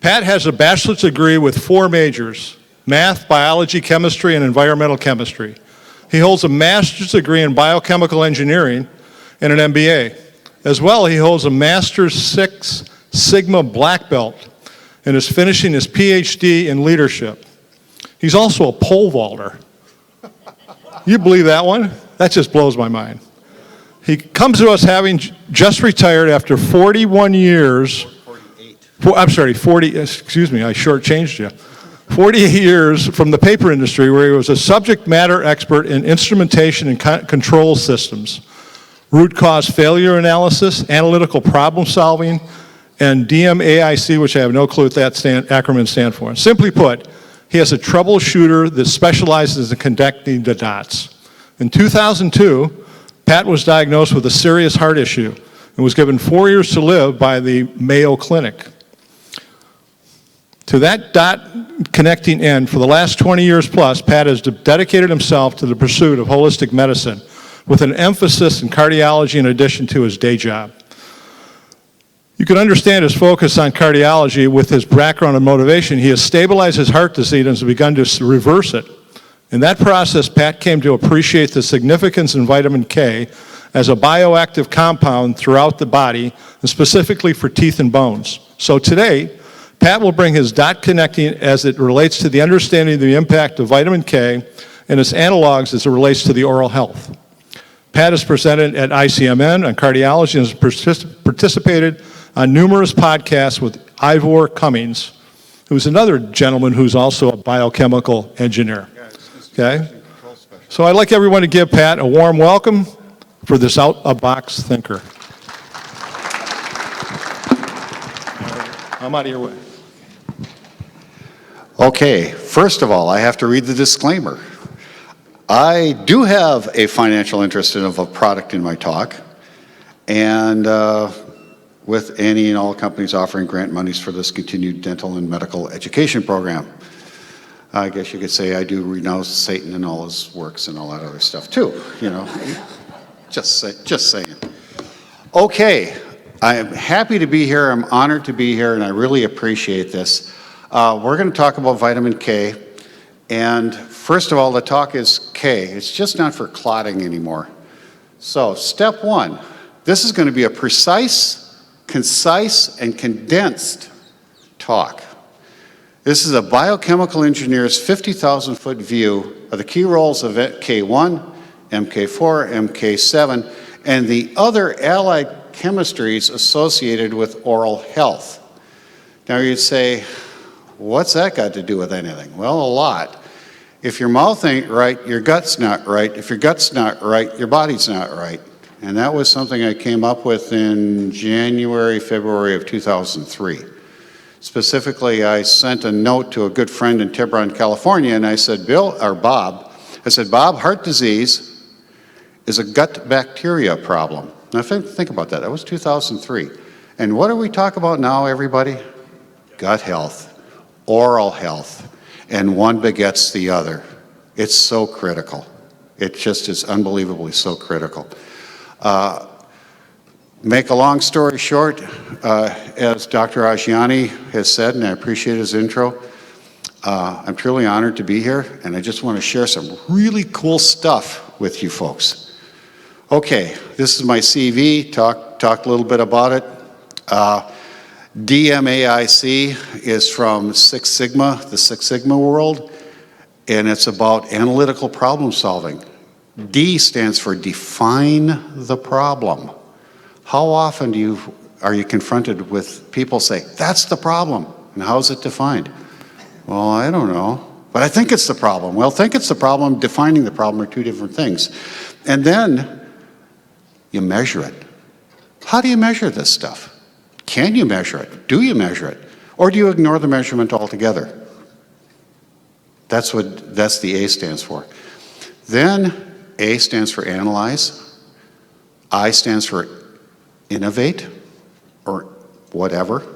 Pat has a bachelor's degree with 4 majors: math, biology, chemistry, and environmental chemistry. He holds a master's degree in biochemical engineering and an MBA. As well, he holds a Master's 6 Sigma Black Belt and is finishing his PhD in leadership. He's also a pole vaulter. You believe that one? That just blows my mind. He comes to us having just retired after 41 years. 48. Excuse me, I shortchanged you. 48 years from the paper industry, where he was a subject matter expert in instrumentation and control systems, root cause failure analysis, analytical problem solving, and DMAIC, which I have no clue what that acronym stands for. Simply put, he is a troubleshooter that specializes in connecting the dots. In 2002, Pat was diagnosed with a serious heart issue and was given 4 years to live by the Mayo Clinic. To that dot connecting end, for the last 20 years plus, Pat has dedicated himself to the pursuit of holistic medicine with an emphasis in cardiology in addition to his day job. You can understand his focus on cardiology with his background and motivation. He has stabilized his heart disease and has begun to reverse it. In that process, Pat came to appreciate the significance in vitamin K as a bioactive compound throughout the body, and specifically for teeth and bones. So today, Pat will bring his dot connecting as it relates to the understanding of the impact of vitamin K and its analogs as it relates to the oral health. Pat has presented at ICMN on cardiology and has participated on numerous podcasts with Ivor Cummings, who's another gentleman who's also a biochemical engineer. Okay? So I'd like everyone to give Pat a warm welcome for this out-of-box thinker. I'm out of your way. Okay, first of all, I have to read the disclaimer. I do have a financial interest in a product in my talk, and with any and all companies offering grant monies for this continued dental and medical education program. I guess you could say I do renounce Satan and all his works and all that other stuff too, you know. Just saying. Okay, I'm happy to be here, I'm honored to be here, and I really appreciate this. We're going to talk about vitamin K, and first of all, the talk is K. It's just not for clotting anymore. So, step one, this is going to be a precise, concise, and condensed talk. This is a biochemical engineer's 50,000-foot view of the key roles of K1, MK4, MK7, and the other allied chemistries associated with oral health. Now you'd say, what's that got to do with anything? Well, a lot. If your mouth ain't right, your gut's not right. If your gut's not right, your body's not right. And that was something I came up with in January, February of 2003. Specifically, I sent a note to a good friend in Tiburon, California, and I said, Bob, heart disease is a gut bacteria problem. Now think about that. That was 2003. And what do we talk about now, everybody? Gut health, oral health, and one begets the other. It's so critical. It just is unbelievably so critical. Make a long story short, as Dr. Ajiani has said, and I appreciate his intro, I'm truly honored to be here, and I just want to share some really cool stuff with you folks. Okay, this is my CV, talked a little bit about it. DMAIC is from Six Sigma, the Six Sigma world, and it's about analytical problem solving. D stands for define the problem. How often are you confronted with people say, that's the problem, and how's it defined? Well, I don't know, but I think it's the problem. Well, think it's the problem, defining the problem are two different things. And then you measure it. How do you measure this stuff? Can you measure it? Do you measure it? Or do you ignore the measurement altogether? That's what the A stands for. Then A stands for analyze, I stands for innovate, or whatever,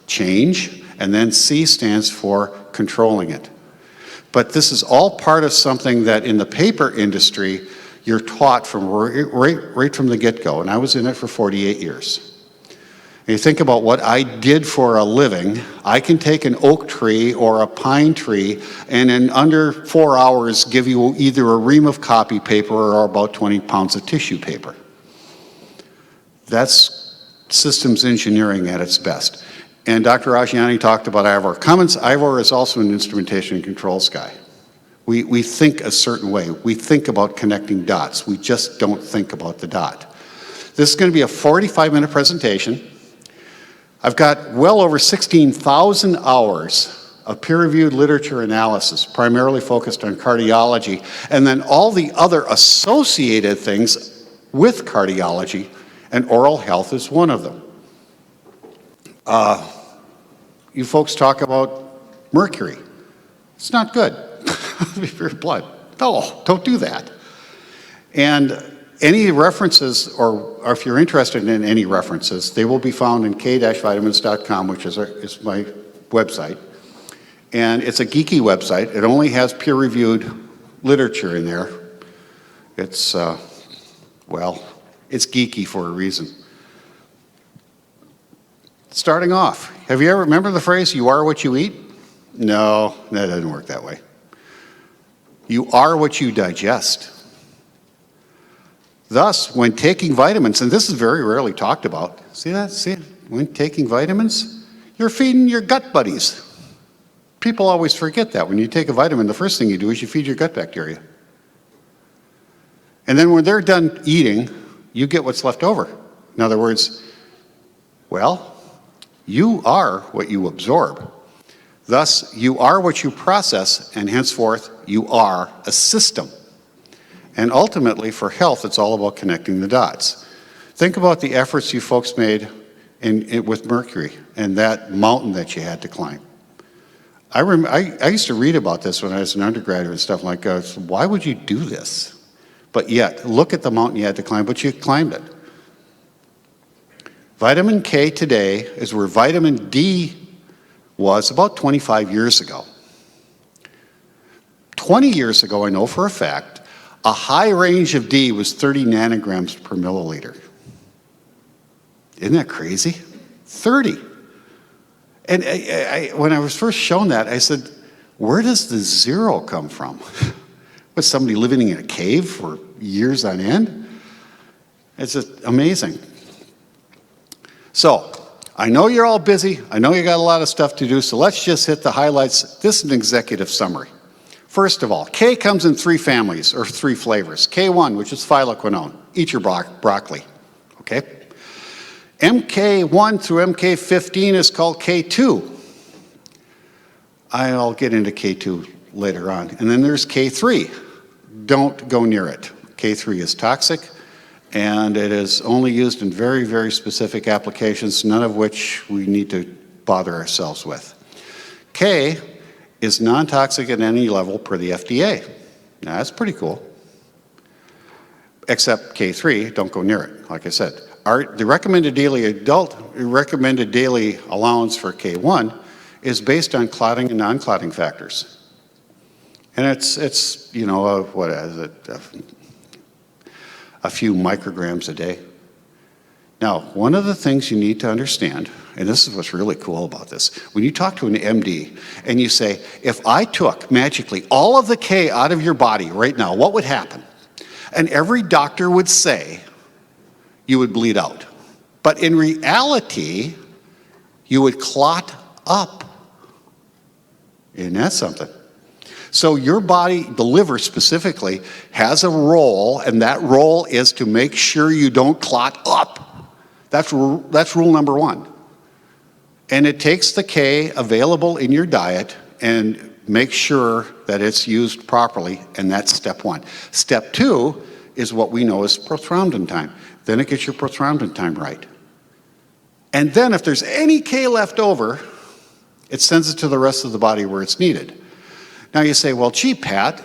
change, and then C stands for controlling it. But this is all part of something that in the paper industry, you're taught from right from the get-go, and I was in it for 48 years. You think about what I did for a living. I can take an oak tree or a pine tree and in under 4 hours give you either a ream of copy paper or about 20 pounds of tissue paper. That's systems engineering at its best. And Dr. Rajiani talked about Ivor. Cummins, Ivor is also an instrumentation and controls guy. We think a certain way. We think about connecting dots. We just don't think about the dot. This is going to be a 45-minute presentation. I've got well over 16,000 hours of peer-reviewed literature analysis, primarily focused on cardiology, and then all the other associated things with cardiology, and oral health is one of them. You folks talk about mercury. It's not good for your blood. No, don't do that. And any references, or if you're interested in any references, they will be found in k-vitamins.com, which is my website. And it's a geeky website. It only has peer-reviewed literature in there. It's, well, it's geeky for a reason. Starting off, have you ever remember the phrase, you are what you eat? No, that doesn't work that way. You are what you digest. Thus, when taking vitamins, and this is very rarely talked about, see that? See it? When taking vitamins, you're feeding your gut buddies. People always forget that. When you take a vitamin, the first thing you do is you feed your gut bacteria. And then when they're done eating, you get what's left over. In other words, well, you are what you absorb. Thus, you are what you process, and henceforth, you are a system. And ultimately, for health, it's all about connecting the dots. Think about the efforts you folks made with mercury and that mountain that you had to climb. I used to read about this when I was an undergraduate and stuff like that. Why would you do this? But yet, look at the mountain you had to climb, but you climbed it. Vitamin K today is where vitamin D was about 25 years ago. 20 years ago, I know for a fact, a high range of D was 30 nanograms per milliliter. Isn't that crazy? 30. And when I was first shown that, I said, where does the zero come from? Was somebody living in a cave for years on end? It's just amazing. So, I know you're all busy. I know you got a lot of stuff to do, so let's just hit the highlights. This is an executive summary. First of all, K comes in 3 families, or 3 flavors. K1, which is phylloquinone. Eat your broccoli, okay? MK1 through MK15 is called K2. I'll get into K2 later on. And then there's K3. Don't go near it. K3 is toxic, and it is only used in very, very specific applications, none of which we need to bother ourselves with. K is non-toxic at any level per the FDA. Now, that's pretty cool. Except K3, don't go near it, like I said. The recommended daily allowance for K1 is based on clotting and non-clotting factors. And it's you know, what is it? A few micrograms a day. Now, one of the things you need to understand, and this is what's really cool about this, when you talk to an MD and you say, if I took magically all of the K out of your body right now, what would happen? And every doctor would say, you would bleed out. But in reality, you would clot up. Isn't that something? So your body, the liver specifically, has a role, and that role is to make sure you don't clot up. That's rule number 1. And it takes the K available in your diet and make sure that it's used properly, and that's step 1. Step 2 is what we know as prothrombin time. Then it gets your prothrombin time right. And then if there's any K left over, it sends it to the rest of the body where it's needed. Now you say, well, gee, Pat,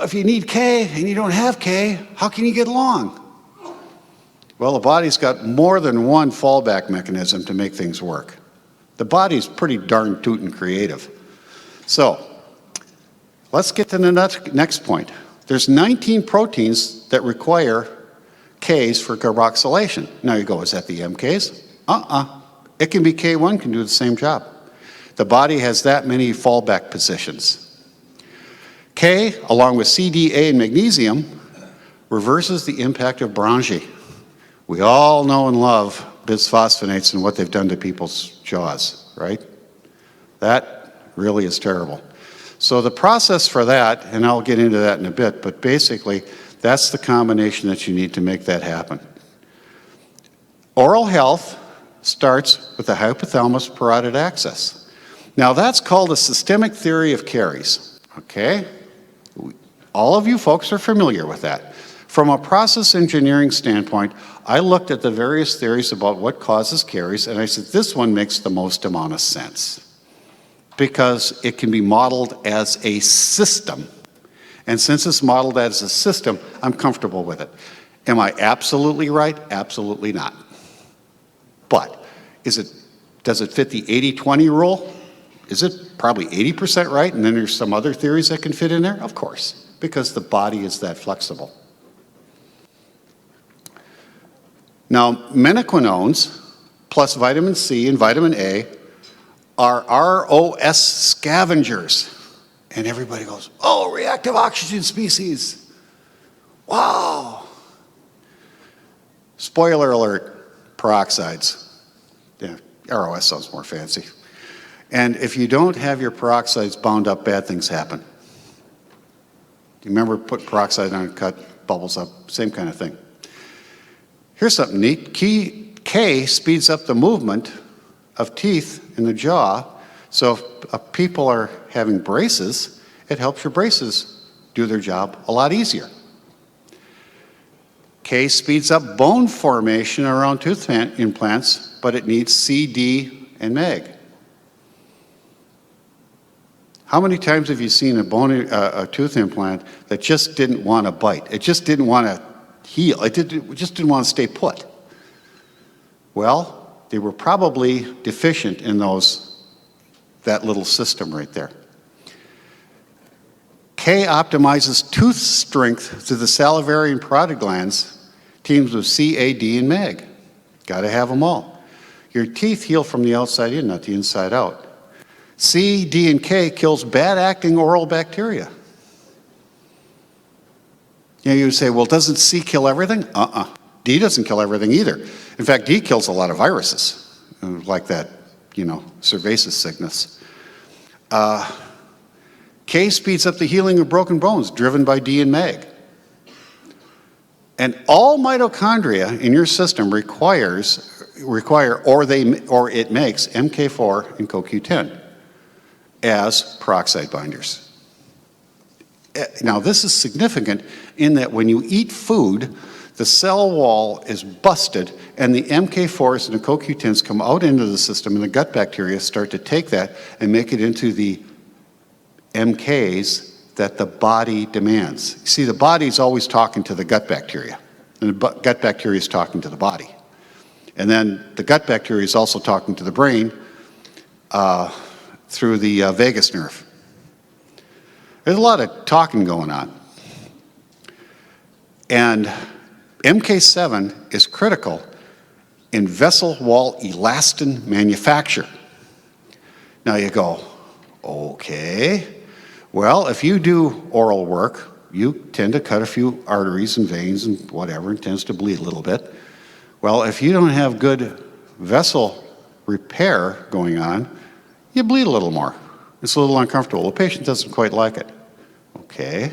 if you need K and you don't have K, how can you get along? Well, the body's got more than one fallback mechanism to make things work. The body's pretty darn tootin' creative. So, let's get to the next point. There's 19 proteins that require Ks for carboxylation. Now you go, is that the MKs? It can be K1, can do the same job. The body has that many fallback positions. K, along with C, D, A, and magnesium, reverses the impact of bronchi. We all know and love bisphosphonates and what they've done to people's jaws, right? That really is terrible. So the process for that, and I'll get into that in a bit, but basically that's the combination that you need to make that happen. Oral health starts with the hypothalamus parotid axis. Now that's called a systemic theory of caries, okay? All of you folks are familiar with that. From a process engineering standpoint, I looked at the various theories about what causes caries, and I said, this one makes the most amount of sense because it can be modeled as a system. And since it's modeled as a system, I'm comfortable with it. Am I absolutely right? Absolutely not. But does it fit the 80-20 rule? Is it probably 80% right, and then there's some other theories that can fit in there? Of course, because the body is that flexible. Now, menaquinones plus vitamin C and vitamin A are ROS scavengers. And everybody goes, oh, reactive oxygen species. Wow. Spoiler alert, peroxides. Yeah, ROS sounds more fancy. And if you don't have your peroxides bound up, bad things happen. You remember put peroxide on a cut, bubbles up, same kind of thing. Here's something neat. K speeds up the movement of teeth in the jaw. So if people are having braces, it helps your braces do their job a lot easier. K speeds up bone formation around tooth implants, but it needs C, D, and Mag. How many times have you seen a tooth implant that just didn't want to bite? It just didn't want to heal. It just didn't want to stay put. Well, they were probably deficient in that little system right there. K optimizes tooth strength through the salivary and parotid glands, teams with C, A, D, and Mag. Got to have them all. Your teeth heal from the outside in, not the inside out. C, D, and K kills bad-acting oral bacteria. You know, you would say, well, doesn't C kill everything? D doesn't kill everything either. In fact, D kills a lot of viruses, like that, cervasis sickness. K speeds up the healing of broken bones, driven by D and Mag. And all mitochondria in your system require or it makes MK4 and CoQ10 as peroxide binders. Now, this is significant in that when you eat food, the cell wall is busted and the MK4s and the CoQ10s come out into the system, and the gut bacteria start to take that and make it into the MKs that the body demands. You see, the body's always talking to the gut bacteria, and the gut bacteria is talking to the body. And then the gut bacteria is also talking to the brain through the vagus nerve. There's a lot of talking going on. And MK7 is critical in vessel wall elastin manufacture. Now you go, okay. Well, if you do oral work, you tend to cut a few arteries and veins and whatever, and tends to bleed a little bit. Well, if you don't have good vessel repair going on, you bleed a little more. It's a little uncomfortable. The patient doesn't quite like it. Okay.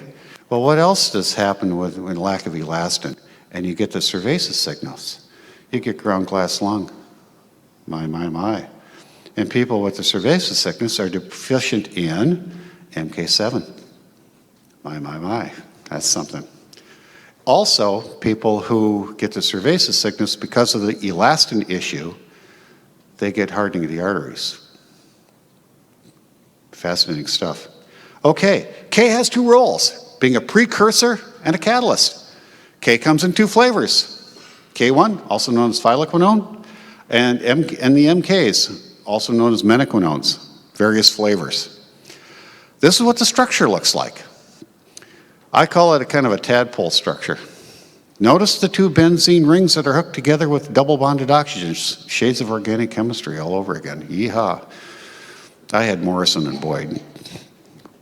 Well, what else does happen with lack of elastin? And you get the cervasis signals. You get ground glass lung. My. And people with the cervasis sickness are deficient in MK7. My. That's something. Also, people who get the cervasis sickness because of the elastin issue, they get hardening of the arteries. Fascinating stuff. Okay, K has two roles, being a precursor and a catalyst. K comes in two flavors. K1, also known as phylloquinone, and the MKs, also known as menaquinones, various flavors. This is what the structure looks like. I call it a kind of a tadpole structure. Notice the two benzene rings that are hooked together with double bonded oxygen. Shades of organic chemistry all over again. Yeehaw. I had Morrison and Boyd.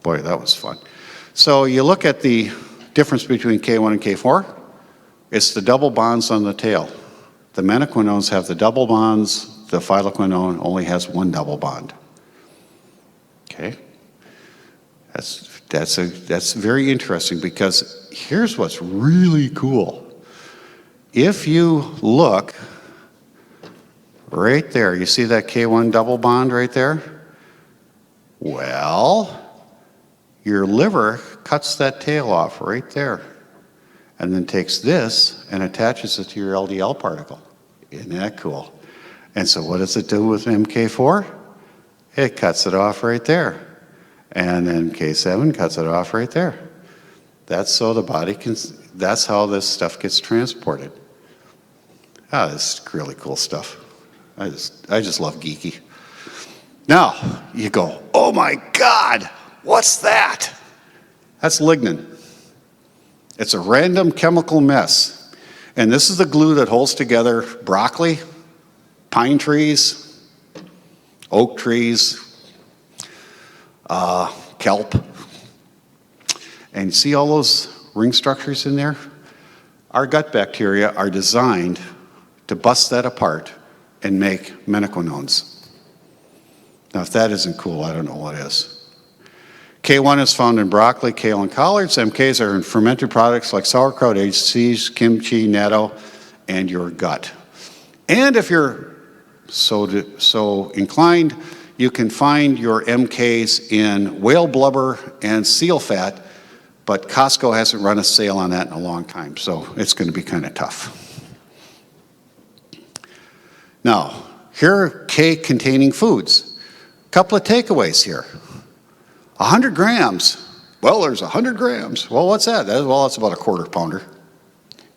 Boy, that was fun. So you look at the difference between K1 and K4. It's the double bonds on the tail. The menaquinones have the double bonds. The phyloquinone only has one double bond. Okay? That's very interesting, because here's what's really cool. If you look right there, you see that K1 double bond right there? Well, your liver cuts that tail off right there, and then takes this and attaches it to your LDL particle. Isn't that cool? And so what does it do with MK4? It cuts it off right there. And then K7 cuts it off right there. That's so the body can, that's how this stuff gets transported. Ah, this is really cool stuff. I just love geeky. Now, you go, oh my God, what's that? That's lignin. It's a random chemical mess. And this is the glue that holds together broccoli, pine trees, oak trees, kelp. And see all those ring structures in there? Our gut bacteria are designed to bust that apart and make menaquinones. Now, if that isn't cool, I don't know what is. K1 is found in broccoli, kale, and collards. MKs are in fermented products like sauerkraut, aged cheese, kimchi, natto, and your gut. And if you're so inclined, you can find your MKs in whale blubber and seal fat, but Costco hasn't run a sale on that in a long time, so it's going to be kind of tough. Now, here are K-containing foods. A couple of takeaways here. 100 grams. Well, there's 100 grams. Well, what's that? Well, that's about a quarter pounder.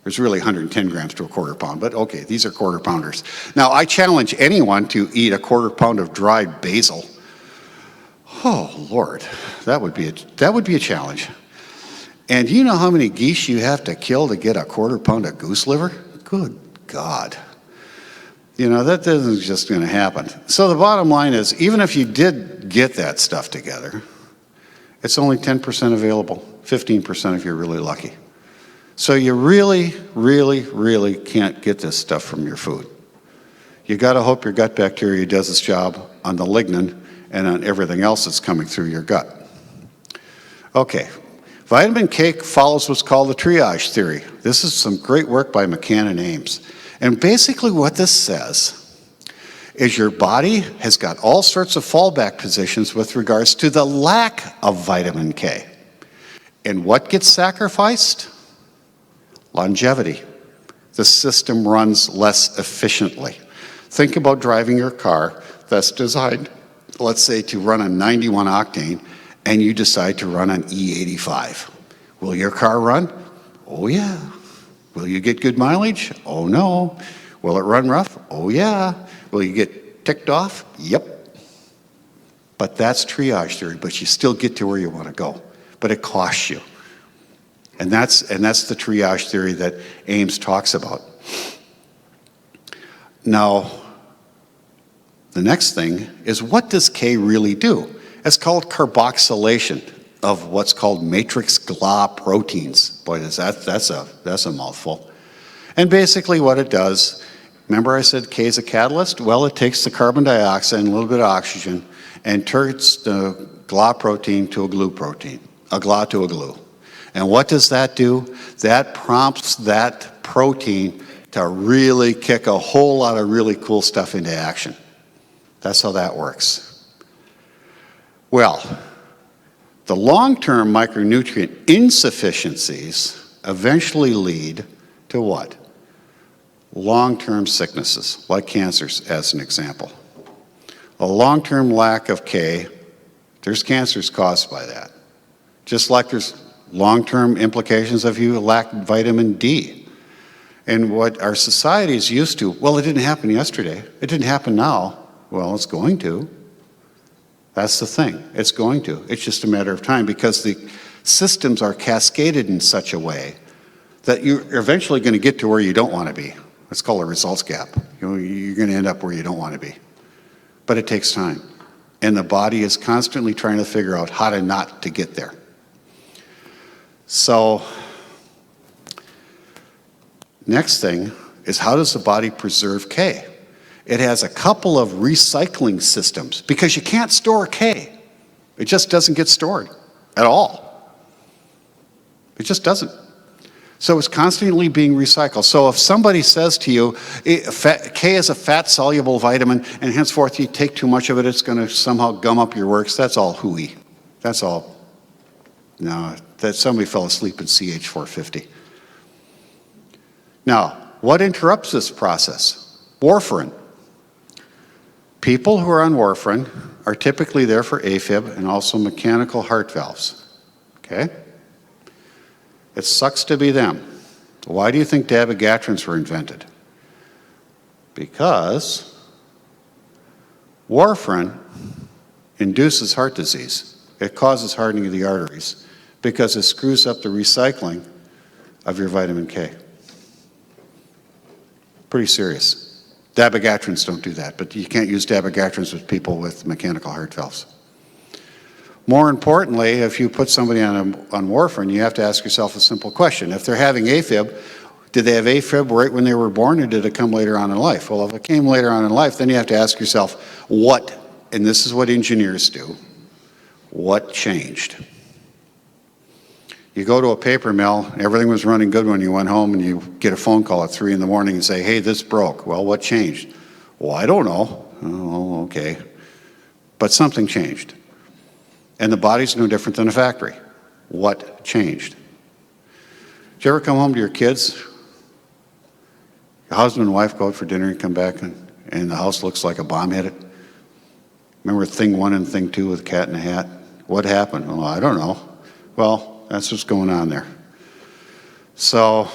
There's really 110 grams to a quarter pound, but okay, these are quarter pounders. Now, I challenge anyone to eat a quarter pound of dried basil. Oh, Lord, that would be a challenge. And do you know how many geese you have to kill to get a quarter pound of goose liver? Good God. You know, that isn't just going to happen. So the bottom line is, even if you did get that stuff together, it's only 10% available, 15% if you're really lucky. So you really, really, really can't get this stuff from your food. You got to hope your gut bacteria does its job on the lignin and on everything else that's coming through your gut. Okay, vitamin K follows what's called the triage theory. This is some great work by McCann and Ames. And basically what this says is your body has got all sorts of fallback positions with regards to the lack of vitamin K. And what gets sacrificed? Longevity. The system runs less efficiently. Think about driving your car that's designed, let's say, to run on 91 octane, and you decide to run on E85. Will your car run? Oh yeah. Will you get good mileage? Oh no. Will it run rough? Oh yeah. Will you get ticked off? Yep. But that's triage theory, but you still get to where you want to go. But it costs you. And that's the triage theory that Ames talks about. Now, the next thing is, what does K really do? It's called carboxylation of what's called matrix GLA proteins. Boy, that's a mouthful. And basically what it does, remember I said K is a catalyst? Well, it takes the carbon dioxide and a little bit of oxygen and turns the GLA protein to a glue protein, a GLA to a glue. And what does that do? That prompts that protein to really kick a whole lot of really cool stuff into action. That's how that works. Well, the long-term micronutrient insufficiencies eventually lead to what? Long-term sicknesses, like cancers, as an example. A long-term lack of K, there's cancers caused by that. Just like there's long-term implications if you lack vitamin D. And what our society is used to, well, it didn't happen yesterday. It didn't happen now. Well, it's going to. That's the thing. It's going to. It's just a matter of time, because the systems are cascaded in such a way that you're eventually going to get to where you don't want to be. It's called a results gap. You're going to end up where you don't want to be. But it takes time. And the body is constantly trying to figure out how to not to get there. So, next thing is, how does the body preserve K? It has a couple of recycling systems because you can't store K. It just doesn't get stored at all. It just doesn't. So it's constantly being recycled. So if somebody says to you, K is a fat-soluble vitamin, and henceforth you take too much of it, it's going to somehow gum up your works, that's all hooey. That's all. No, that somebody fell asleep in CH450. Now, what interrupts this process? Warfarin. People who are on warfarin are typically there for AFib and also mechanical heart valves. Okay? It sucks to be them. Why do you think dabigatrins were invented? Because warfarin induces heart disease. It causes hardening of the arteries because it screws up the recycling of your vitamin K. Pretty serious. Dabigatrins don't do that, but you can't use dabigatrins with people with mechanical heart valves. More importantly, if you put somebody on warfarin, you have to ask yourself a simple question. If they're having AFib, did they have AFib right when they were born, or did it come later on in life? Well, if it came later on in life, then you have to ask yourself, what, and this is what engineers do, what changed? You go to a paper mill, everything was running good when you went home, and you get a phone call at 3 in the morning and say, hey, this broke. Well, what changed? Well, I don't know. Oh, okay. But something changed. And the body's no different than a factory. What changed? Did you ever come home to your kids? Your husband and wife go out for dinner and come back and the house looks like a bomb hit it? Remember thing 1 and thing 2 with Cat in a Hat? What happened? Well, I don't know. Well, that's what's going on there. So,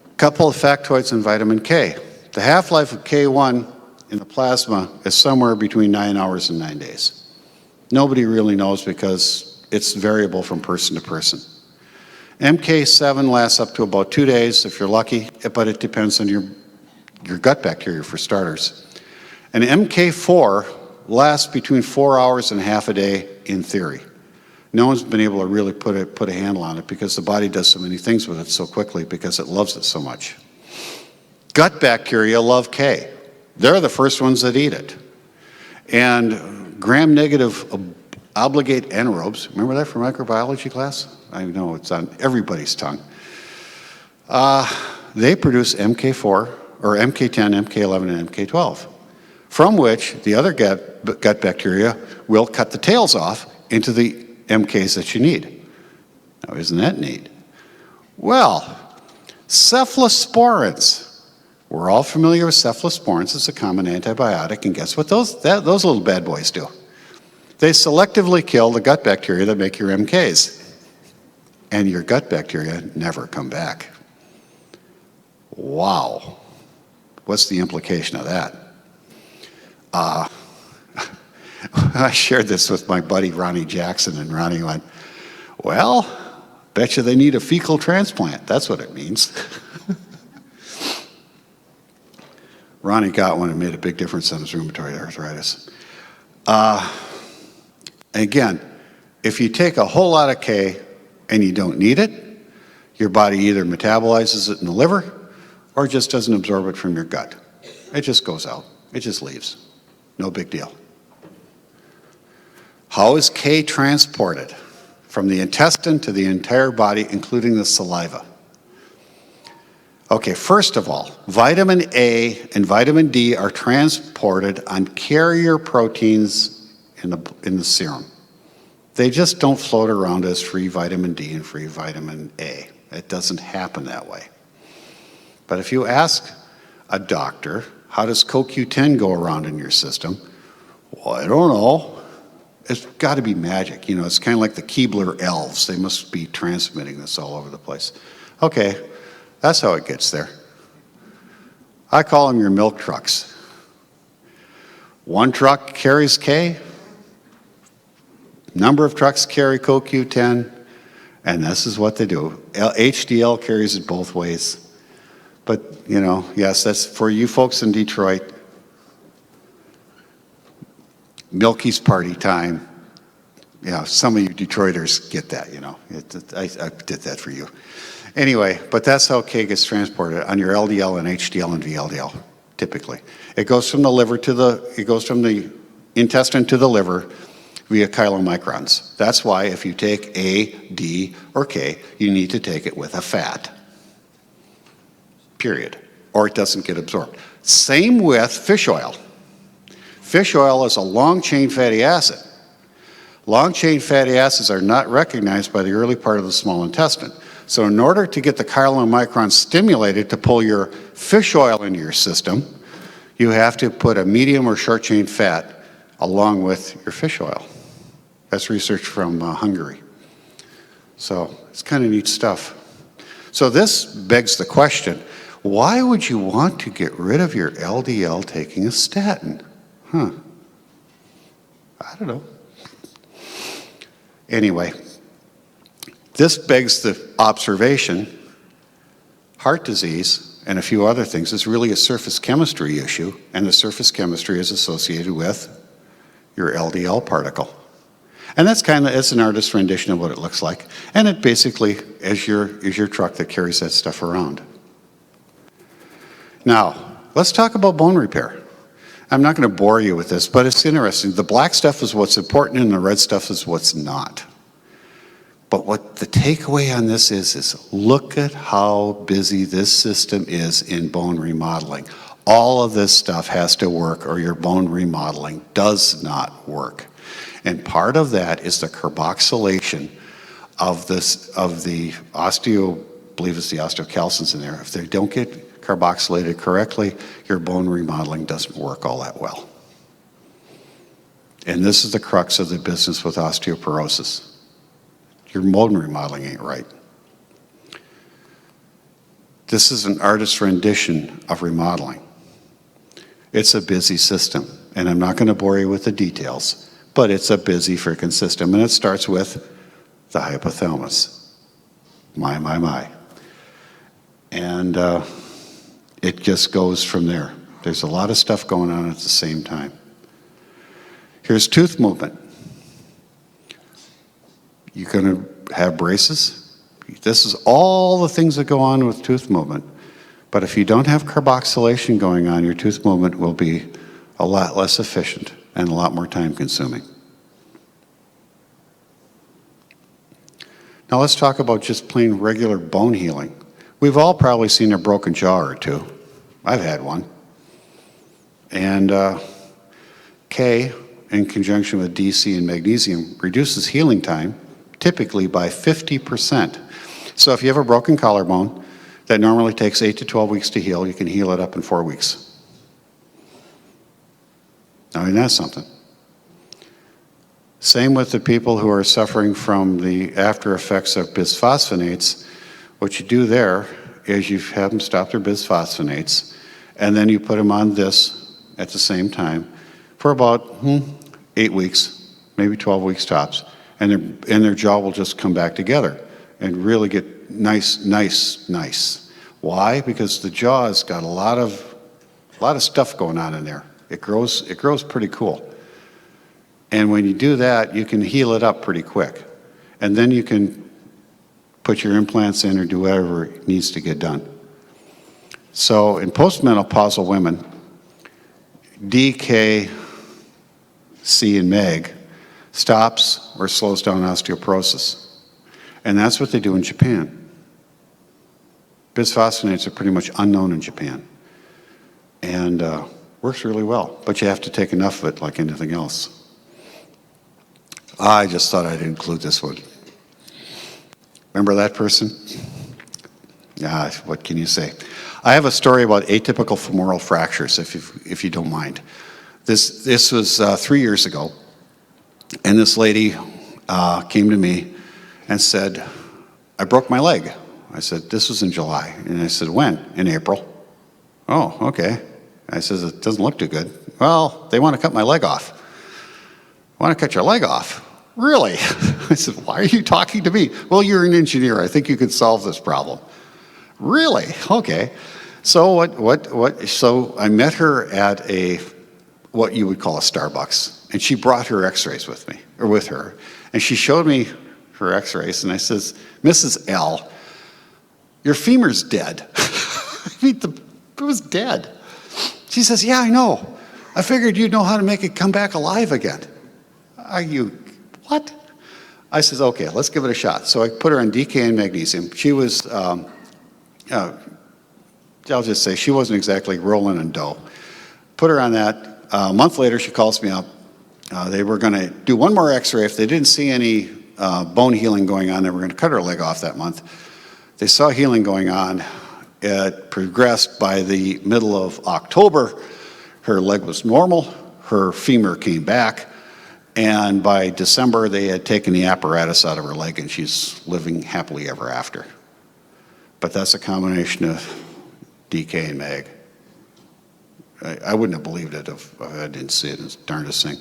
a couple of factoids in vitamin K. The half-life of K1 in the plasma is somewhere between 9 hours and 9 days. Nobody really knows because it's variable from person to person. MK7 lasts up to about 2 days if you're lucky, but it depends on your gut bacteria for starters. And MK4 lasts between 4 hours and half a day in theory. No one's been able to really put a handle on it because the body does so many things with it so quickly because it loves it so much. Gut bacteria love K. They're the first ones that eat it. And gram-negative obligate anaerobes, remember that from microbiology class? I know it's on everybody's tongue. They produce MK4, or MK10, MK11, and MK12, from which the other gut bacteria will cut the tails off into the MKs that you need. Now, isn't that neat? Well, cephalosporins. We're all familiar with cephalosporins. It's a common antibiotic, and guess what those little bad boys do? They selectively kill the gut bacteria that make your MKs, and your gut bacteria never come back. Wow. What's the implication of that? I shared this with my buddy Ronnie Jackson, and Ronnie went, well, bet you they need a fecal transplant. That's what it means. Ronnie got one and made a big difference on his rheumatoid arthritis. Again, if you take a whole lot of K and you don't need it, your body either metabolizes it in the liver or just doesn't absorb it from your gut. It just goes out. It just leaves. No big deal. How is K transported from the intestine to the entire body, including the saliva? Okay, first of all, vitamin A and vitamin D are transported on carrier proteins in the serum. They just don't float around as free vitamin D and free vitamin A. It doesn't happen that way. But if you ask a doctor, how does CoQ10 go around in your system? Well, I don't know. It's got to be magic. You know, it's kind of like the Keebler elves. They must be transmitting this all over the place. Okay, that's how it gets there. I call them your milk trucks. One truck carries K, number of trucks carry CoQ10, and this is what they do. HDL carries it both ways. But, you know, yes, that's for you folks in Detroit. Milky's party time. Yeah, some of you Detroiters get that, you know. I did that for you. Anyway, but that's how K gets transported on your LDL and HDL and VLDL, typically. It goes from the liver to it goes from the intestine to the liver via chylomicrons. That's why if you take A, D, or K, you need to take it with a fat. Period. Or it doesn't get absorbed. Same with fish oil. Fish oil is a long-chain fatty acid. Long-chain fatty acids are not recognized by the early part of the small intestine. So in order to get the chylomicrons stimulated to pull your fish oil into your system, you have to put a medium or short-chain fat along with your fish oil. That's research from Hungary. So it's kind of neat stuff. So this begs the question, why would you want to get rid of your LDL taking a statin? I don't know. Anyway, this begs the observation, heart disease and a few other things is really a surface chemistry issue, and the surface chemistry is associated with your LDL particle. And that's it's an artist's rendition of what it looks like. And it basically is your truck that carries that stuff around. Now, let's talk about bone repair. I'm not going to bore you with this, but it's interesting. The black stuff is what's important and the red stuff is what's not. But what the takeaway on this is look at how busy this system is in bone remodeling. All of this stuff has to work or your bone remodeling does not work. And part of that is the carboxylation of the I believe it's the osteocalcins in there. If they don't get carboxylated correctly, your bone remodeling doesn't work all that well. And this is the crux of the business with osteoporosis. Your bone remodeling ain't right. This is an artist's rendition of remodeling. It's a busy system, and I'm not going to bore you with the details, but it's a busy freaking system, and it starts with the hypothalamus. My. And it just goes from there. There's a lot of stuff going on at the same time. Here's tooth movement. You're going to have braces. This is all the things that go on with tooth movement. But if you don't have carboxylation going on, your tooth movement will be a lot less efficient and a lot more time consuming. Now let's talk about just plain regular bone healing. We've all probably seen a broken jaw or two. I've had one. And K, in conjunction with DC and magnesium, reduces healing time typically by 50%. So if you have a broken collarbone that normally takes 8 to 12 weeks to heal, you can heal it up in 4 weeks. I mean, that's something. Same with the people who are suffering from the after effects of bisphosphonates. What you do there is you have them stop their bisphosphonates, and then you put them on this at the same time for about 8 weeks, maybe 12 weeks tops, and their jaw will just come back together and really get nice. Why? Because the jaw has got a lot of stuff going on in there. It grows pretty cool. And when you do that, you can heal it up pretty quick. And then you can put your implants in or do whatever needs to get done. So in postmenopausal women, D, K, C, and MEG stops or slows down osteoporosis. And that's what they do in Japan. Bisphosphonates are pretty much unknown in Japan. And works really well, but you have to take enough of it like anything else. I just thought I'd include this one. Remember that person? What can you say? I have a story about atypical femoral fractures, if you don't mind. This was 3 years ago, and this lady came to me and said, I broke my leg. I said, this was in July. And I said, when? In April. Oh, okay. I said, it doesn't look too good. Well, they want to cut my leg off. Want to cut your leg off? Really? I said, why are you talking to me? Well, you're an engineer. I think you could solve this problem. Really? Okay. So so I met her at what you would call a Starbucks, and she brought her x-rays with her. And she showed me her x-rays, and I says, Mrs. L, your femur's dead. I mean, it was dead. She says, yeah, I know. I figured you'd know how to make it come back alive again. Are you, what? I says, okay, let's give it a shot. So I put her on DK and magnesium. She was, I'll just say, she wasn't exactly rolling in dough. Put her on that. A month later, she calls me up. They were going to do one more x-ray. If they didn't see any bone healing going on, they were going to cut her leg off that month. They saw healing going on. It progressed by the middle of October. Her leg was normal. Her femur came back. And by December, they had taken the apparatus out of her leg, and she's living happily ever after. But that's a combination of DK and mag. I wouldn't have believed it if I didn't see it. It's the darndest thing.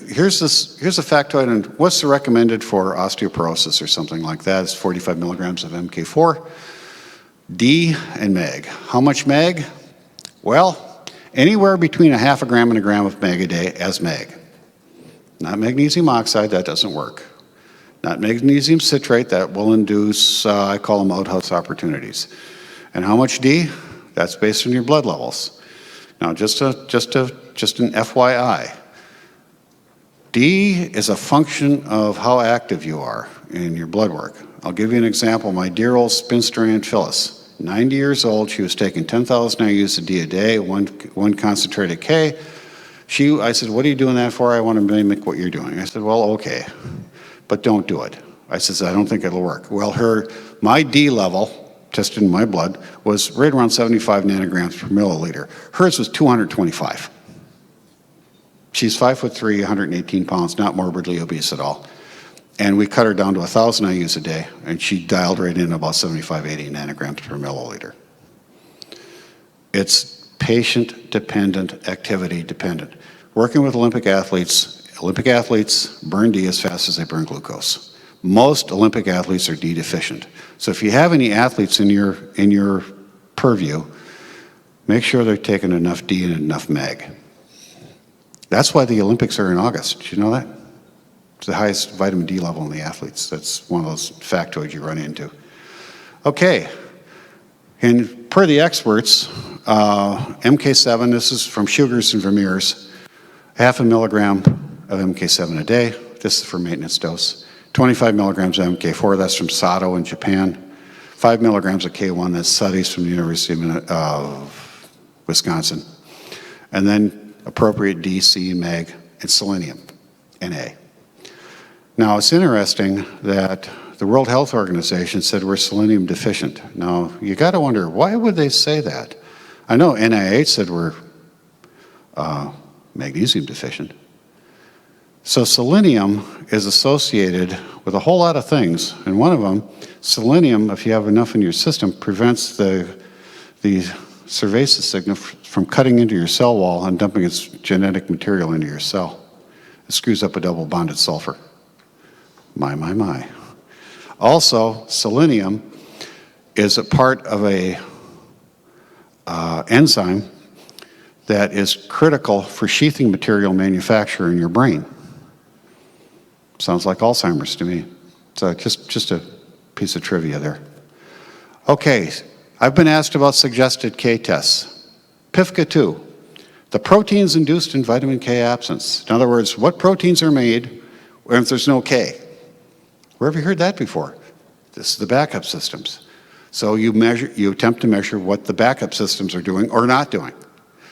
Here's a factoid on what's the recommended for osteoporosis or something like that. It's 45 milligrams of MK4, D, and mag. How much mag? Well, anywhere between a half a gram and a gram of mag a day as mag. Not magnesium oxide, that doesn't work. Not magnesium citrate, that will induce, I call them outhouse opportunities. And how much D? That's based on your blood levels. Now, just an FYI. D is a function of how active you are in your blood work. I'll give you an example. My dear old spinster Aunt Phyllis, 90 years old, she was taking 10,000 IUs of D a day, one concentrated K. I said, what are you doing that for? I want to mimic what you're doing. I said, well, okay, but don't do it. I said, I don't think it'll work. Well, my D level, tested in my blood, was right around 75 nanograms per milliliter. Hers was 225. She's 5'3", 118 pounds, not morbidly obese at all. And we cut her down to 1,000 IUs a day, and she dialed right in about 75, 80 nanograms per milliliter. It's patient-dependent, activity-dependent. Working with Olympic athletes burn D as fast as they burn glucose. Most Olympic athletes are D deficient. So if you have any athletes in your purview, make sure they're taking enough D and enough mag. That's why the Olympics are in August. Did you know that? It's the highest vitamin D level in the athletes. That's one of those factoids you run into. Okay, and per the experts, MK7, this is from Sugars and Vermeers, half a milligram of MK7 a day. This is for maintenance dose. 25 milligrams of MK4, that's from Sato in Japan. 5 milligrams of K1, that's studies from the University of Wisconsin. And then appropriate D, C, mag, and selenium, Na. Now, it's interesting that the World Health Organization said we're selenium deficient. Now, you got to wonder, why would they say that? I know NIH said we're magnesium deficient. So selenium is associated with a whole lot of things, and one of them, selenium, if you have enough in your system, prevents the cervasis signal from cutting into your cell wall and dumping its genetic material into your cell. It screws up a double bonded sulfur. My. Also, selenium is a part of a enzyme that is critical for sheathing material manufacture in your brain. Sounds like Alzheimer's to me. So just a piece of trivia there. Okay, I've been asked about suggested K tests. PIFCA2, the proteins induced in vitamin K absence. In other words, what proteins are made if there's no K? Where have you heard that before? This is the backup systems. So you attempt to measure what the backup systems are doing or not doing.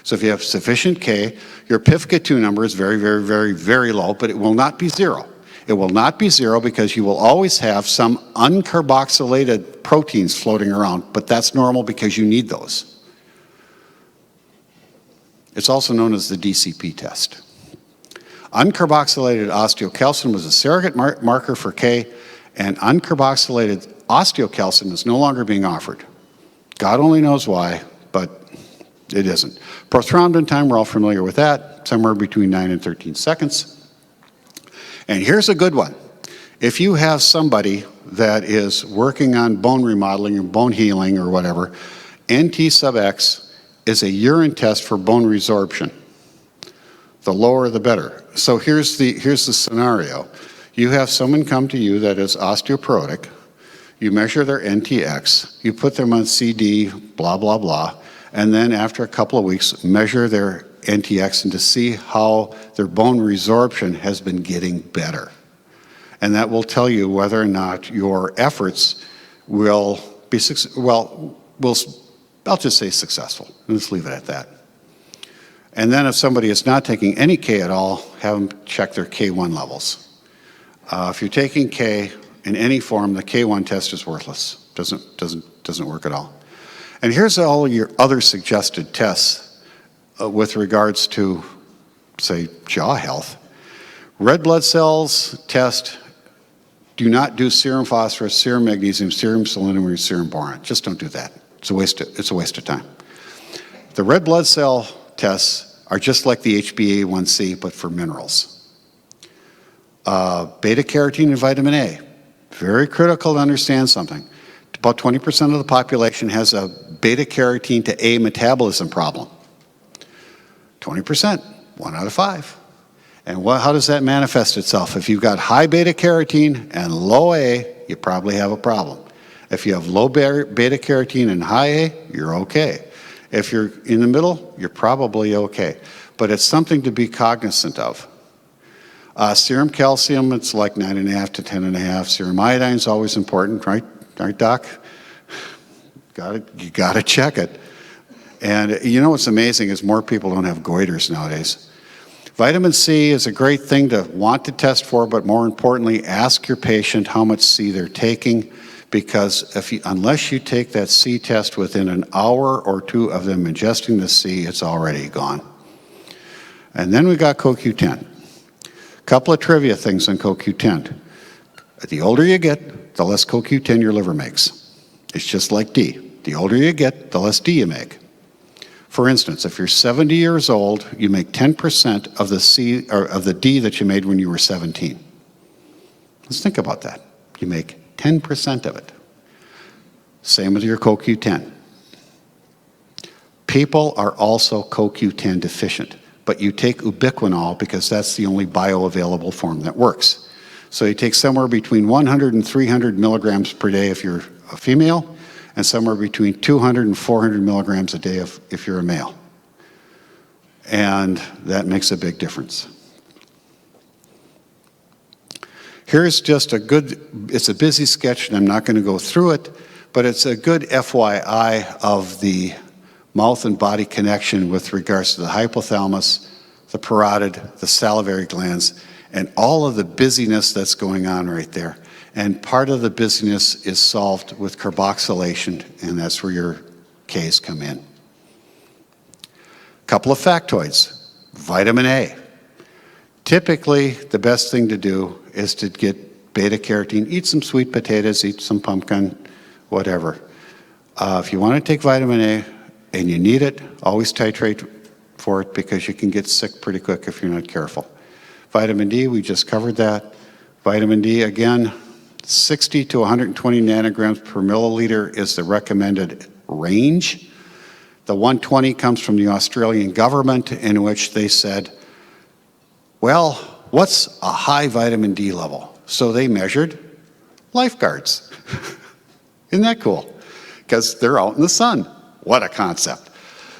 So if you have sufficient K, your PIFCA2 number is very, very, very, very low, but it will not be zero. It will not be zero because you will always have some uncarboxylated proteins floating around, but that's normal because you need those. It's also known as the DCP test. Uncarboxylated osteocalcin was a surrogate marker for K, and uncarboxylated osteocalcin is no longer being offered. God only knows why, but It isn't. Prothrombin time, we're all familiar with that, somewhere between 9 and 13 seconds. And here's a good one. If you have somebody that is working on bone remodeling or bone healing or whatever, NT sub X is a urine test for bone resorption. The lower the better. So here's the scenario. You have someone come to you that is osteoporotic. You measure their NTX. You put them on CD, blah, blah, blah. And then after a couple of weeks, measure their NTX and to see how their bone resorption has been getting better. And that will tell you whether or not your efforts will be, I'll just say successful. Let's leave it at that. And then if somebody is not taking any K at all, have them check their K1 levels. If you're taking K in any form, the K1 test is worthless. Doesn't work at all. And here's all your other suggested tests with regards to, say, jaw health. Red blood cells test, do not do serum phosphorus, serum magnesium, serum selenium, or serum boron. Just don't do that. It's a waste of time. The red blood cell tests are just like the HbA1c, but for minerals. Beta carotene and vitamin A, very critical to understand something. About 20% of the population has a beta carotene to A metabolism problem. 20%, 1 out of 5. And how does that manifest itself? If you've got high beta carotene and low A, you probably have a problem. If you have low beta carotene and high A, you're okay. If you're in the middle, you're probably okay. But it's something to be cognizant of. Serum calcium, it's like 9.5 to 10.5. Serum iodine is always important, right? Right, Doc? You gotta check it. And you know what's amazing is more people don't have goiters nowadays. Vitamin C is a great thing to want to test for, but more importantly, ask your patient how much C they're taking, because unless you take that C test within an hour or two of them ingesting the C, it's already gone. And then we got CoQ10. A couple of trivia things on CoQ10. The older you get, the less CoQ10 your liver makes. It's just like D. The older you get, the less D you make. For instance, if you're 70 years old, you make 10% of the C or of the D that you made when you were 17. Let's think about that. You make 10% of it. Same with your CoQ10. People are also CoQ10 deficient, but you take ubiquinol because that's the only bioavailable form that works. So you take somewhere between 100 and 300 milligrams per day if you're a female, and somewhere between 200 and 400 milligrams a day if you're a male. And that makes a big difference. Here's just it's a busy sketch and I'm not going to go through it, but it's a good FYI of the mouth and body connection with regards to the hypothalamus, the parotid, the salivary glands, and all of the busyness that's going on right there. And part of the busyness is solved with carboxylation, and that's where your Ks come in. Couple of factoids. Vitamin A. Typically, the best thing to do is to get beta carotene. Eat some sweet potatoes, eat some pumpkin, whatever. If you want to take vitamin A and you need it, always titrate for it because you can get sick pretty quick if you're not careful. Vitamin D, we just covered that. Vitamin D, again, 60 to 120 nanograms per milliliter is the recommended range. The 120 comes from the Australian government, in which they said, well, what's a high vitamin D level? So they measured lifeguards. Isn't that cool? Because they're out in the sun. What a concept.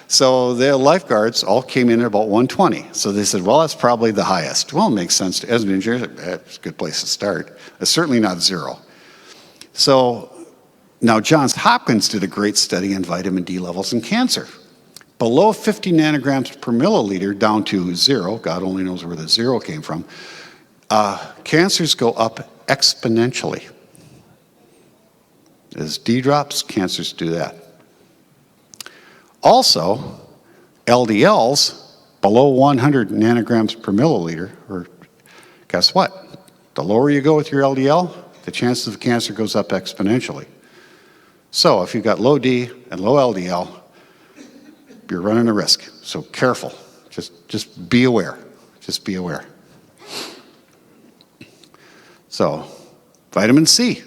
So the lifeguards all came in at about 120. So they said, well, that's probably the highest. Well, it makes sense. As an engineer, that's a good place to start. It's certainly not zero. So now Johns Hopkins did a great study on vitamin D levels in cancer. Below 50 nanograms per milliliter down to zero, God only knows where the zero came from, cancers go up exponentially. As D drops, cancers do that. Also, LDLs below 100 nanograms per milliliter, or guess what? The lower you go with your LDL, the chances of cancer goes up exponentially. So if you've got low D and low LDL, you're running a risk. So careful. Just be aware. Just be aware. So, vitamin C.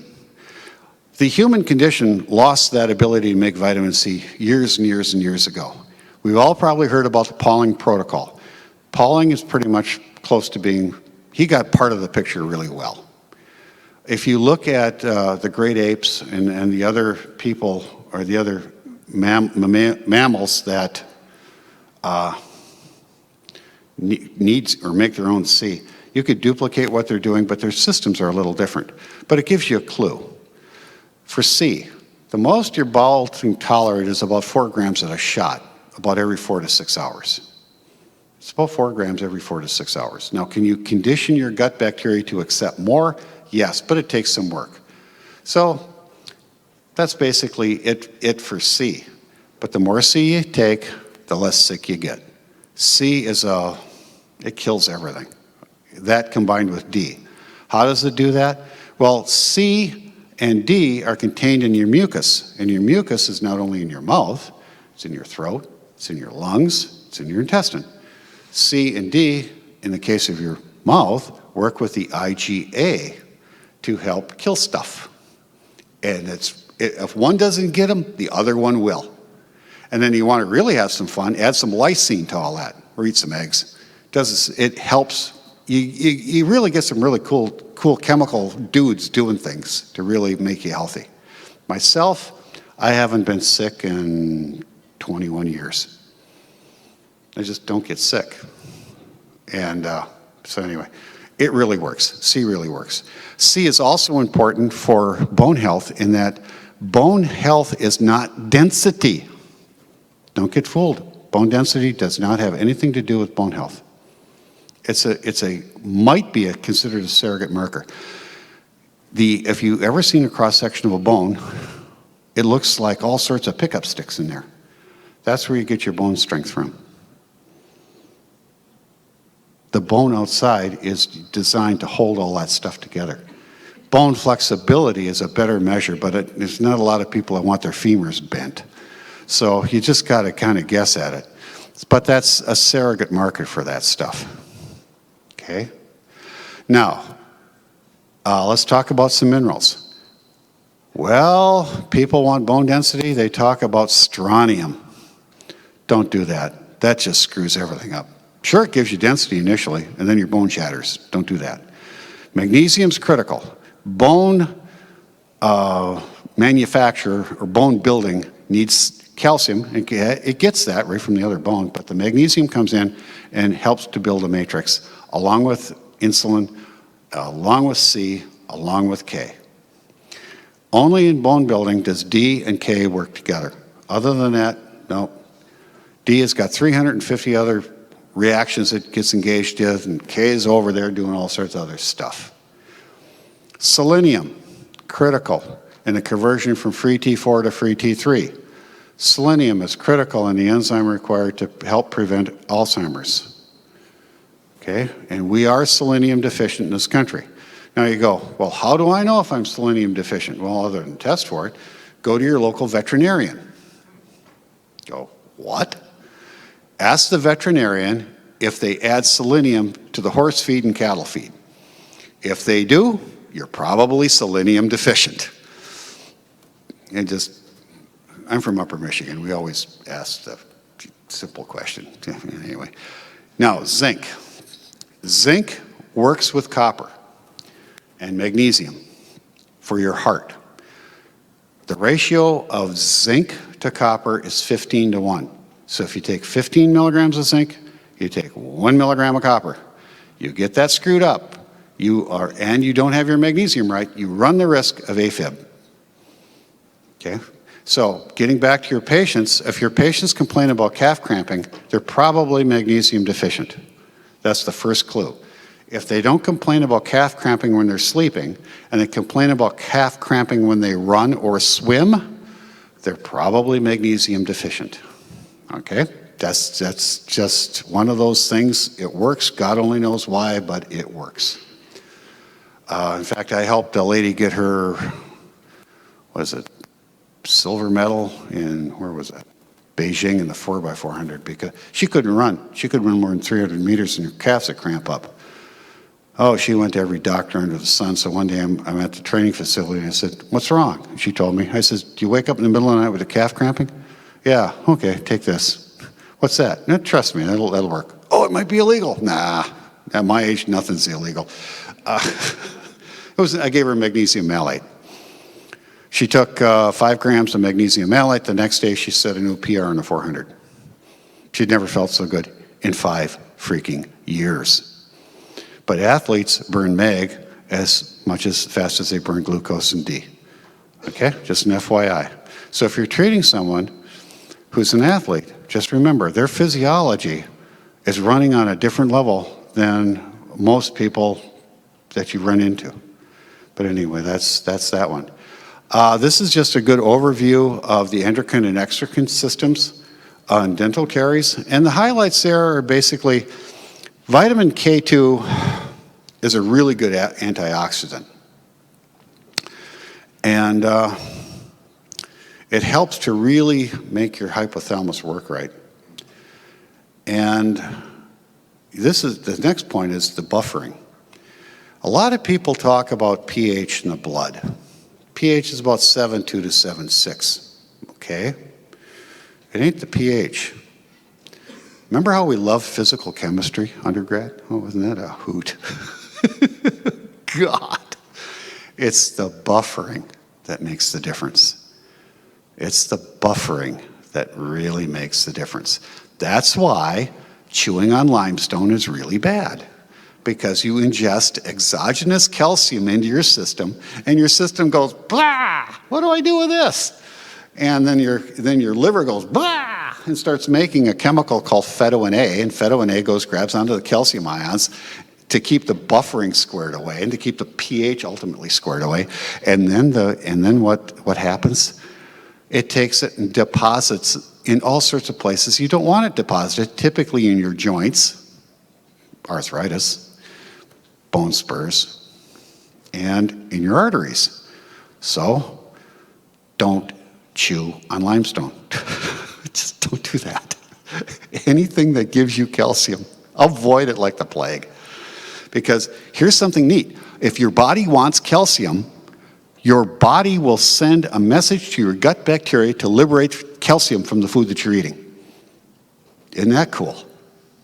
The human condition lost that ability to make vitamin C years and years and years ago. We've all probably heard about the Pauling protocol. Pauling is pretty much close to being, he got part of the picture really well. If you look at the great apes and the other people or the other mammals that need or make their own C, you could duplicate what they're doing, but their systems are a little different. But it gives you a clue. For C, the most your bowel can tolerate is about 4 grams at a shot, about every 4 to 6 hours. It's about 4 grams every 4 to 6 hours. Now, can you condition your gut bacteria to accept more? Yes, but it takes some work. So that's basically it for C. But the more C you take, the less sick you get. C is it kills everything. That combined with D. How does it do that? Well, C and D are contained in your mucus. And your mucus is not only in your mouth, it's in your throat, it's in your lungs, it's in your intestine. C and D, in the case of your mouth, work with the IgA to help kill stuff. And if one doesn't get them, the other one will. And then you want to really have some fun, add some lysine to all that, or eat some eggs. It helps. You really get some really cool chemical dudes doing things to really make you healthy. Myself, I haven't been sick in 21 years. I just don't get sick. And so anyway, it really works. C really works. C is also important for bone health in that bone health is not density. Don't get fooled. Bone density does not have anything to do with bone health. Might be considered a surrogate marker. If you ever seen a cross-section of a bone, it looks like all sorts of pickup sticks in there. That's where you get your bone strength from. The bone outside is designed to hold all that stuff together. Bone flexibility is a better measure, but there's not a lot of people that want their femurs bent. So you just got to kind of guess at it. But that's a surrogate marker for that stuff. Okay? Now, let's talk about some minerals. Well, people want bone density. They talk about strontium. Don't do that. That just screws everything up. Sure, it gives you density initially, and then your bone shatters. Don't do that. Magnesium's critical. Bone manufacture or bone building needs calcium. It gets that right from the other bone, but the magnesium comes in and helps to build a matrix, along with insulin, along with C, along with K. Only in bone building does D and K work together. Other than that, no. D has got 350 other reactions it gets engaged in, and K is over there doing all sorts of other stuff. Selenium, critical in the conversion from free T4 to free T3. Selenium is critical in the enzyme required to help prevent Alzheimer's. Okay, and we are selenium deficient in this country. Now you go, well, how do I know if I'm selenium deficient? Well, other than test for it, go to your local veterinarian. Go, what? Ask the veterinarian if they add selenium to the horse feed and cattle feed. If they do, you're probably selenium deficient. And I'm from Upper Michigan. We always ask the simple question. Anyway, now zinc. Zinc works with copper and magnesium for your heart. The ratio of zinc to copper is 15:1. So if you take 15 milligrams of zinc, you take 1 milligram of copper. You get that screwed up, and you don't have your magnesium right, you run the risk of AFib. Okay? So getting back to your patients, if your patients complain about calf cramping, they're probably magnesium deficient. That's the first clue. If they don't complain about calf cramping when they're sleeping, and they complain about calf cramping when they run or swim, they're probably magnesium deficient. Okay? That's just one of those things. It works. God only knows why, but it works. In fact, I helped a lady get her, silver medal in, where was that? Beijing in the 4x400 because she couldn't run. She couldn't run more than 300 meters and her calves would cramp up. Oh, she went to every doctor under the sun. So one day I'm at the training facility and I said, "What's wrong?" And she told me. I said, "Do you wake up in the middle of the night with a calf cramping?" "Yeah." "Okay, take this." "What's that?" "No, trust me, that'll work." "Oh, it might be illegal." "Nah, at my age, nothing's illegal." I gave her magnesium malate. She took 5 grams of magnesium malate. The next day, she set a new PR in the 400. She'd never felt so good in 5 freaking years. But athletes burn mag as much as fast as they burn glucose and D. Okay, just an FYI. So if you're treating someone who's an athlete, just remember their physiology is running on a different level than most people that you run into. But anyway, that's that one. This is just a good overview of the endocrine and exocrine systems on dental caries. And the highlights there are basically vitamin K2 is a really good antioxidant. And it helps to really make your hypothalamus work right. And the next point is the buffering. A lot of people talk about pH in the blood. pH is about 7.2 to 7.6, okay? It ain't the pH. Remember how we loved physical chemistry, undergrad? Oh, wasn't that a hoot? God. It's the buffering that makes the difference. It's the buffering that really makes the difference. That's why chewing on limestone is really bad, because you ingest exogenous calcium into your system, and your system goes, blah, what do I do with this? And then your liver goes, blah, and starts making a chemical called phytoin A, and phytoin A grabs onto the calcium ions to keep the buffering squared away and to keep the pH ultimately squared away. And then what happens? It takes it and deposits in all sorts of places you don't want it deposited, typically in your joints, arthritis, bone spurs, and in your arteries. So don't chew on limestone. Just don't do that. Anything that gives you calcium, avoid it like the plague. Because here's something neat. If your body wants calcium, your body will send a message to your gut bacteria to liberate calcium from the food that you're eating. Isn't that cool?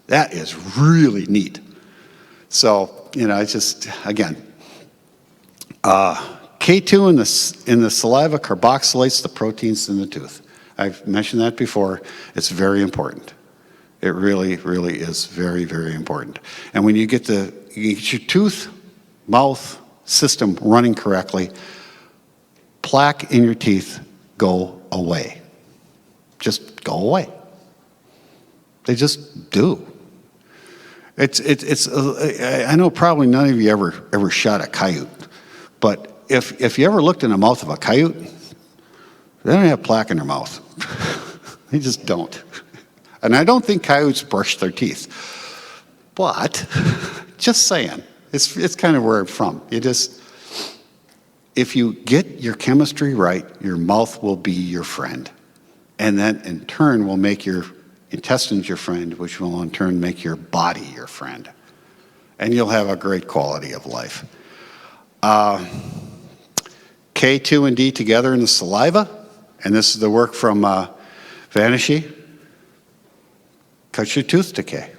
That is really neat. So, it's just, again, K2 in the saliva carboxylates the proteins in the tooth. I've mentioned that before. It's very important. It really, really is very, very important. And when you get your tooth, mouth system running correctly, plaque in your teeth go away. Just go away. They just do. I know probably none of you ever shot a coyote, but if you ever looked in the mouth of a coyote, they don't have plaque in their mouth. They just don't. And I don't think coyotes brush their teeth. But, just saying, it's kind of where I'm from. If you get your chemistry right, your mouth will be your friend. And that, in turn, will make your intestines your friend, which will, in turn, make your body your friend. And you'll have a great quality of life. K2 and D together in the saliva, and this is the work from Vanishie. Cuts your tooth decay.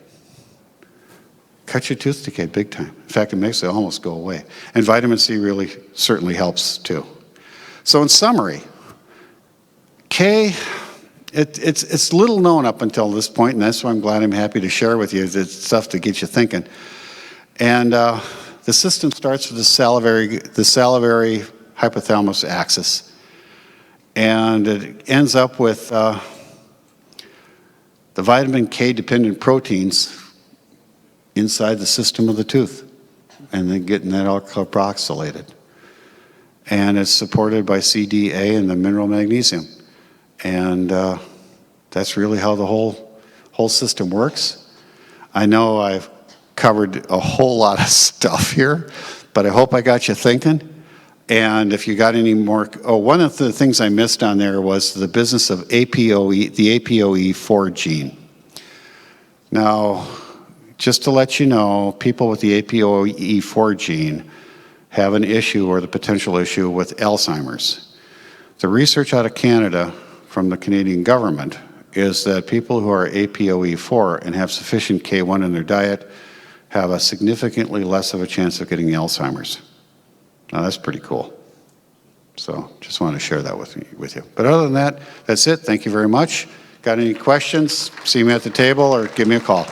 Cuts your tooth decay big time. In fact, it makes it almost go away. And vitamin C really certainly helps too. So in summary, K, it's little known up until this point, and that's why I'm happy to share with you the stuff to get you thinking. And the system starts with the salivary hypothalamus axis, and it ends up with the vitamin K-dependent proteins inside the system of the tooth, and then getting that all carboxylated. And it's supported by C, D, A, and the mineral magnesium. And that's really how the whole system works. I know I've covered a whole lot of stuff here, but I hope I got you thinking. And if you got any more, oh, one of the things I missed on there was the business of APOE, the APOE4 gene. Now, just to let you know, people with the APOE4 gene have an issue or the potential issue with Alzheimer's. The research out of Canada from the Canadian government is that people who are APOE4 and have sufficient K1 in their diet have a significantly less of a chance of getting Alzheimer's. Now that's pretty cool. So just want to share that with you. But other than that, that's it. Thank you very much. Got any questions? See me at the table or give me a call.